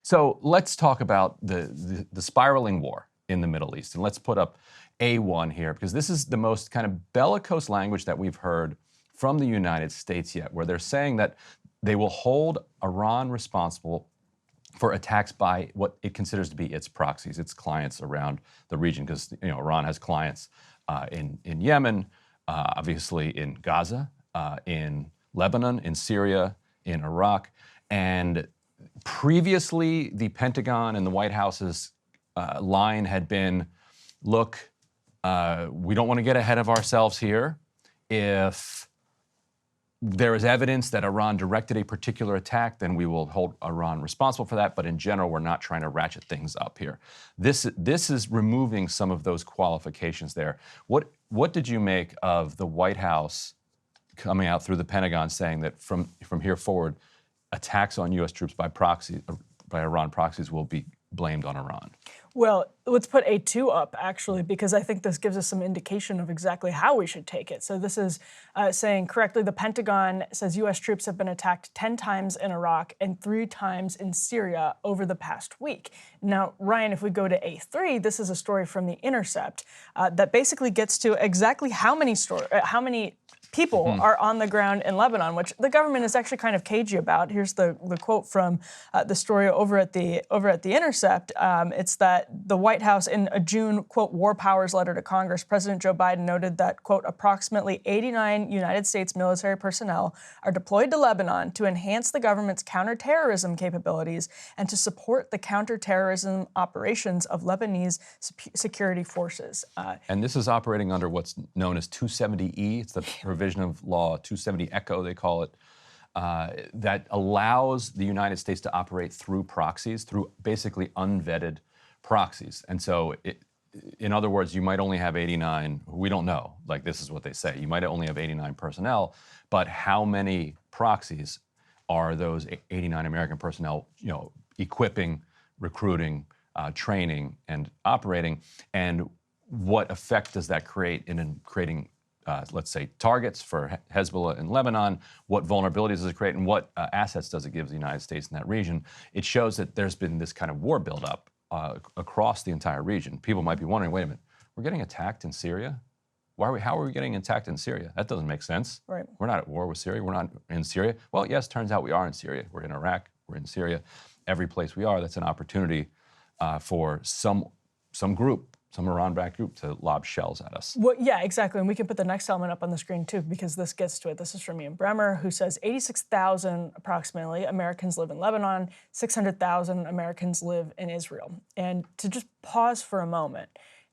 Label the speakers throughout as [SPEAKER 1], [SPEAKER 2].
[SPEAKER 1] So let's talk about the spiraling war in the Middle East. And let's put up A1 here, because this is the most kind of bellicose language that we've heard from the United States yet, where they're saying that they will hold Iran responsible for attacks by what it considers to be its proxies, its clients around the region, because Iran has clients in Yemen, obviously in Gaza, in Lebanon, in Syria, in Iraq, and previously the Pentagon and the White House's line had been, look, we don't want to get ahead of ourselves here. If there is evidence that Iran directed a particular attack, then we will hold Iran responsible for that. But in general, we're not trying to ratchet things up here. This is removing some of those qualifications there. What did you make of the White House coming out through the Pentagon saying that from here forward, attacks on U.S. troops by Iran proxies will be blamed on Iran?
[SPEAKER 2] Well, let's put A2 up, actually, because I think this gives us some indication of exactly how we should take it. So this is saying correctly, the Pentagon says U.S. troops have been attacked 10 times in Iraq and 3 times in Syria over the past week. Now, Ryan, if we go to A3, this is a story from The Intercept that basically gets to exactly how many people are on the ground in Lebanon, which the government is actually kind of cagey about. Here's the quote from the story over at the Intercept. It's that the White House, in a June, quote, War Powers letter to Congress, President Joe Biden noted that, quote, approximately 89 United States military personnel are deployed to Lebanon to enhance the government's counterterrorism capabilities and to support the counterterrorism operations of Lebanese security forces.
[SPEAKER 1] And this is operating under what's known as 270E. It's the provision of law 270 Echo, they call it, that allows the United States to operate through proxies, through basically unvetted proxies. And so, in other words, you might only have 89, we don't know, like this is what they say, you might only have 89 personnel, but how many proxies are those 89 American personnel, equipping, recruiting, training, and operating, and what effect does that create in creating let's say, targets for Hezbollah in Lebanon, what vulnerabilities does it create, and what assets does it give the United States in that region? It shows that there's been this kind of war buildup across the entire region. People might be wondering, wait a minute, we're getting attacked in Syria? How are we getting attacked in Syria? That doesn't make sense.
[SPEAKER 2] Right.
[SPEAKER 1] We're not at war with Syria. We're not in Syria. Well, yes, turns out we are in Syria. We're in Iraq. We're in Syria. Every place we are, that's an opportunity for some group, some Iran-backed group, to lob shells at us.
[SPEAKER 2] Well, yeah, exactly. And we can put the next element up on the screen, too, because this gets to it. This is from Ian Bremmer, who says 86,000 approximately Americans live in Lebanon, 600,000 Americans live in Israel. And to just pause for a moment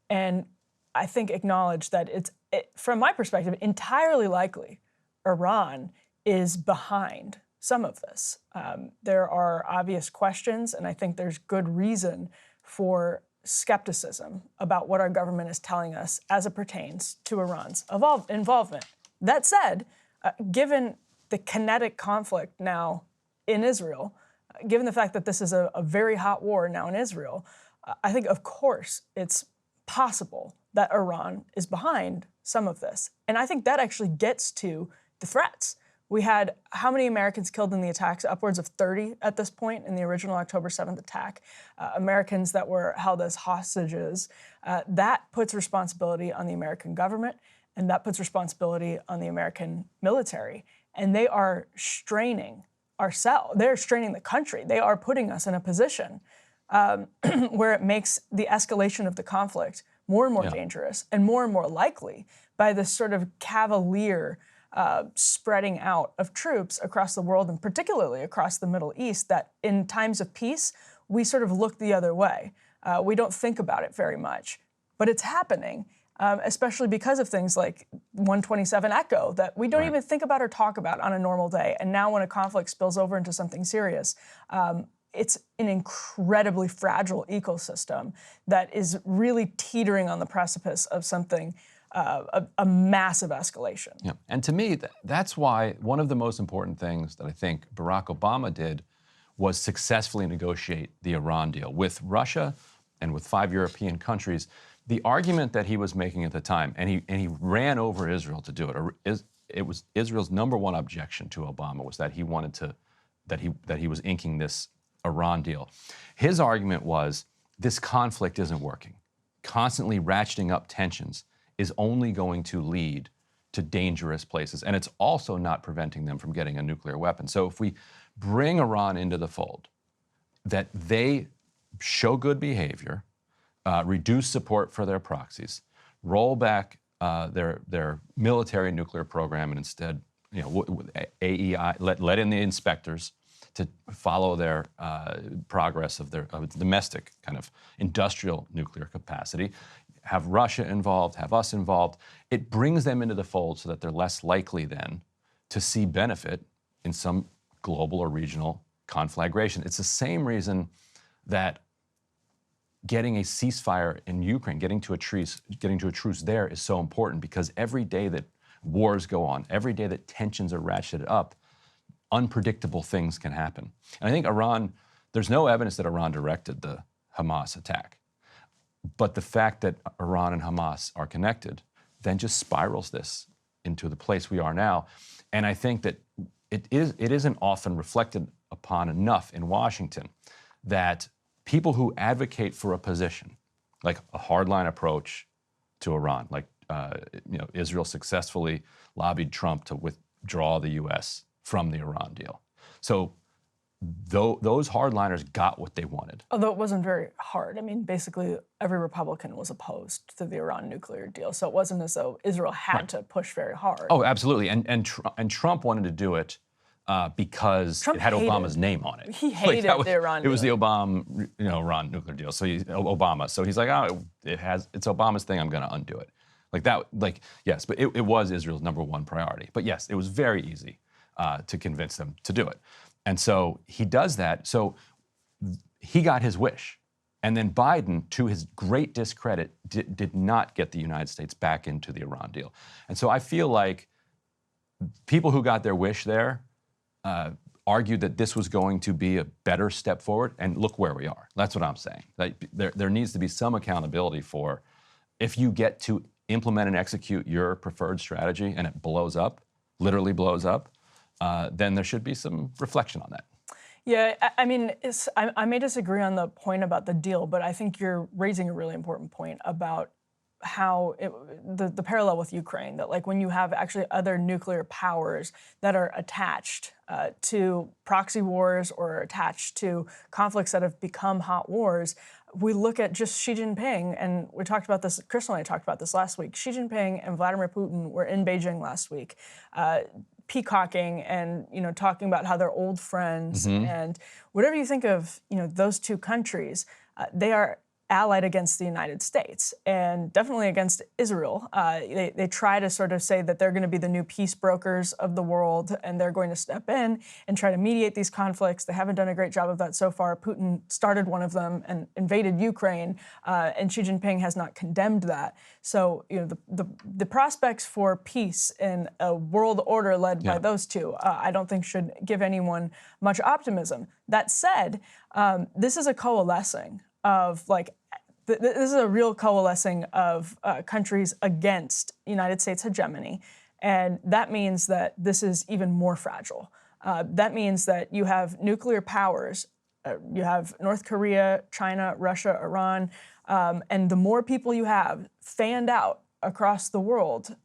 [SPEAKER 2] and I think acknowledge that it's, from my perspective, entirely likely Iran is behind some of this. There are obvious questions, and I think there's good reason for skepticism about what our government is telling us as it pertains to Iran's involvement. That said, given the kinetic conflict now in Israel, given the fact that this is a very hot war now in Israel, I think, of course, it's possible that Iran is behind some of this. And I think that actually gets to the threats. We had how many Americans killed in the attacks? Upwards of 30 at this point in the original October 7th attack. Americans that were held as hostages. That puts responsibility on the American government, and that puts responsibility on the American military. And they are straining ourselves. They're straining the country. They are putting us in a position where it makes the escalation of the conflict more and more dangerous and more likely by this sort of cavalier spreading out of troops across the world, and particularly across the Middle East, that in times of peace, we sort of look the other way. We don't think about it very much, but it's happening, especially because of things like 127 Echo that we don't even think about or talk about on a normal day. And now when a conflict spills over into something serious, it's an incredibly fragile ecosystem that is really teetering on the precipice of something a massive escalation.
[SPEAKER 1] Yeah. And to me, that's why one of the most important things that I think Barack Obama did was successfully negotiate the Iran deal with Russia and with 5 European countries. The argument that he was making at the time, and he ran over Israel to do it. It was Israel's #1 objection to Obama was that he wanted to, that he was inking this Iran deal. His argument was this conflict isn't working. Constantly ratcheting up tensions is only going to lead to dangerous places, and it's also not preventing them from getting a nuclear weapon. So if we bring Iran into the fold, that they show good behavior, reduce support for their proxies, roll back their military nuclear program, and instead, AEI let in the inspectors to follow their progress of their domestic kind of industrial nuclear capacity, have Russia involved, have us involved. It brings them into the fold so that they're less likely then to see benefit in some global or regional conflagration. It's the same reason that getting a ceasefire in Ukraine, getting to a truce there is so important, because every day that wars go on, every day that tensions are ratcheted up, unpredictable things can happen. And I think Iran, there's no evidence that Iran directed the Hamas attack. But the fact that Iran and Hamas are connected then just spirals this into the place we are now. And I think that it isn't often reflected upon enough in Washington that people who advocate for a position, like a hardline approach to Iran, like Israel successfully lobbied Trump to withdraw the U.S. from the Iran deal. So those hardliners got what they wanted.
[SPEAKER 2] Although it wasn't very hard. I mean, basically every Republican was opposed to the Iran nuclear deal. So it wasn't as though Israel had to push very hard.
[SPEAKER 1] Oh, absolutely. And Trump wanted to do it because
[SPEAKER 2] Trump
[SPEAKER 1] it had
[SPEAKER 2] hated
[SPEAKER 1] Obama's name on it.
[SPEAKER 2] He hated the Iran deal.
[SPEAKER 1] It was the Iran nuclear deal. So Obama. So he's like, oh, it's Obama's thing. I'm going to undo it. Yes, but it was Israel's #1 priority. But yes, it was very easy to convince them to do it. And so he does that. So he got his wish. And then Biden, to his great discredit, did not get the United States back into the Iran deal. And so I feel like people who got their wish there argued that this was going to be a better step forward. And look where we are. That's what I'm saying. Like, there needs to be some accountability for, if you get to implement and execute your preferred strategy and it blows up, literally blows up, then there should be some reflection on that.
[SPEAKER 2] Yeah, I mean, I may disagree on the point about the deal, but I think you're raising a really important point about how the parallel with Ukraine, that like when you have actually other nuclear powers that are attached to proxy wars or attached to conflicts that have become hot wars, we look at just Xi Jinping, and we talked about this, Crystal and I talked about this last week. Xi Jinping and Vladimir Putin were in Beijing last week, peacocking and talking about how they're old friends. And whatever you think of those two countries, they are allied against the United States and definitely against Israel. They try to sort of say that they're going to be the new peace brokers of the world and they're going to step in and try to mediate these conflicts. They haven't done a great job of that so far. Putin started one of them and invaded Ukraine, and Xi Jinping has not condemned that. So the prospects for peace in a world order led by those two, I don't think should give anyone much optimism. That said, this is a coalescing of this is a real coalescing of countries against United States hegemony. And that means that this is even more fragile. That means that you have nuclear powers. You have North Korea, China, Russia, Iran. And the more people you have fanned out across the world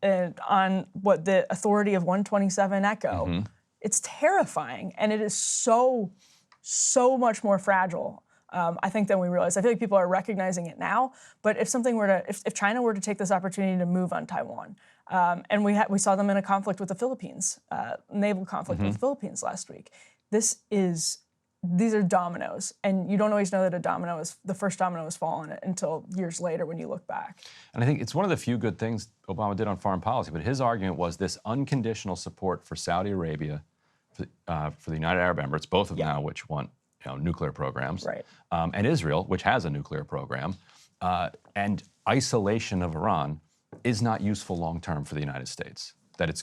[SPEAKER 2] on what the authority of 127 Echo, it's terrifying. And it is so much more fragile, I think, than we realize. I feel like people are recognizing it now, but if China were to take this opportunity to move on Taiwan, and we saw them in a conflict with the Philippines, naval conflict with the Philippines last week. These are dominoes, and you don't always know that the first domino has fallen until years later when you look back.
[SPEAKER 1] And I think it's one of the few good things Obama did on foreign policy, but his argument was this unconditional support for Saudi Arabia, for the United Arab Emirates, both of them now which want nuclear programs,
[SPEAKER 2] right.
[SPEAKER 1] And Israel, which has a nuclear program, and isolation of Iran is not useful long term for the United States. That it's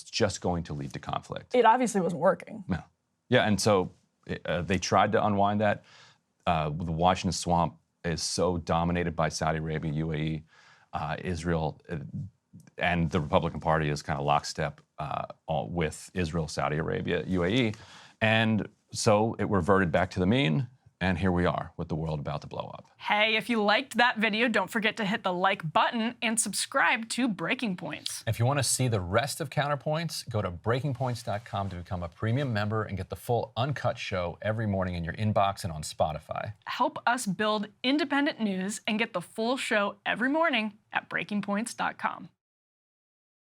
[SPEAKER 1] just going to lead to conflict.
[SPEAKER 2] It obviously wasn't working.
[SPEAKER 1] No, yeah, and so they tried to unwind that. The Washington swamp is so dominated by Saudi Arabia, UAE, Israel, and the Republican Party is kind of lockstep with Israel, Saudi Arabia, UAE, and So it reverted back to the mean, and here we are with the world about to blow up.
[SPEAKER 2] Hey, if you liked that video, don't forget to hit the like button and subscribe to Breaking Points.
[SPEAKER 1] If you want to see the rest of Counterpoints, go to breakingpoints.com to become a premium member and get the full uncut show every morning in your inbox and on Spotify.
[SPEAKER 2] Help us build independent news and get the full show every morning at breakingpoints.com.